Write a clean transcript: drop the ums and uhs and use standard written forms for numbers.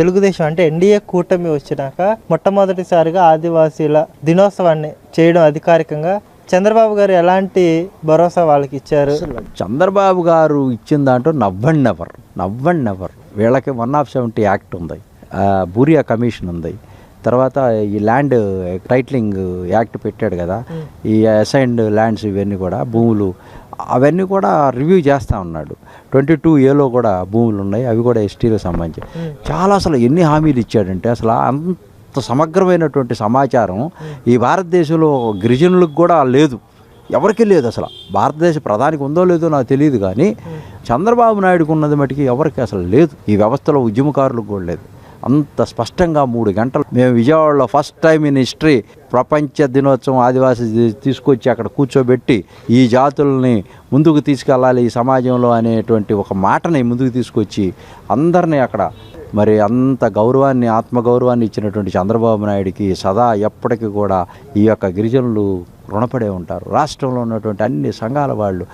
తెలుగుదేశం అంటే ఎన్డీఏ కూటమి వచ్చినాక మొట్టమొదటిసారిగా ఆదివాసీల దినోత్సవాన్ని చేయడం అధికారికంగా చంద్రబాబు గారు ఎలాంటి భరోసా వాళ్ళకి ఇచ్చారు? చంద్రబాబు గారు ఇచ్చిన దాంట్లో నవ్వండి వీళ్ళకి 170 యాక్ట్ ఉంది, బూరియా కమిషన్ ఉంది, తర్వాత ఈ ల్యాండ్ టైటిలింగ్ యాక్ట్ పెట్టాడు కదా, ఈ అసైన్డ్ ల్యాండ్స్ ఇవన్నీ కూడా భూములు అవన్నీ కూడా రివ్యూ చేస్తూ ఉన్నాడు. 22A కూడా భూములు ఉన్నాయి, అవి కూడా ఎస్టీలకు సంబంధించి. చాలా అసలు ఎన్ని హామీలు ఇచ్చాడంటే అసలు అంత సమగ్రమైనటువంటి సమాచారం ఈ భారతదేశంలో గిరిజనులకు కూడా లేదు, ఎవరికీ లేదు. అసలు భారతదేశ ప్రధానికి ఉందో లేదో నాకు తెలియదు, కానీ చంద్రబాబు నాయుడుకు ఉన్నది మటుకి ఎవరికి అసలు లేదు. ఈ వ్యవస్థలో ఉద్యమకారులకు కూడా లేదు. అంత స్పష్టంగా 3 గంటలు మేము విజయవాడలో ఫస్ట్ టైం ఇన్ హిస్టరీ ప్రపంచ దినోత్సవం ఆదివాసీ తీసుకొచ్చి అక్కడ కూర్చోబెట్టి ఈ జాతుల్ని ముందుకు తీసుకెళ్ళాలి ఈ సమాజంలో అనేటువంటి ఒక మాటని ముందుకు తీసుకొచ్చి అందరినీ అక్కడ మరి అంత గౌరవాన్ని ఆత్మగౌరవాన్ని ఇచ్చినటువంటి చంద్రబాబు నాయుడికి సదా ఎప్పటికీ కూడా ఈ యొక్క గిరిజనులు రుణపడే ఉంటారు. రాష్ట్రంలో ఉన్నటువంటి అన్ని సంఘాల వాళ్ళు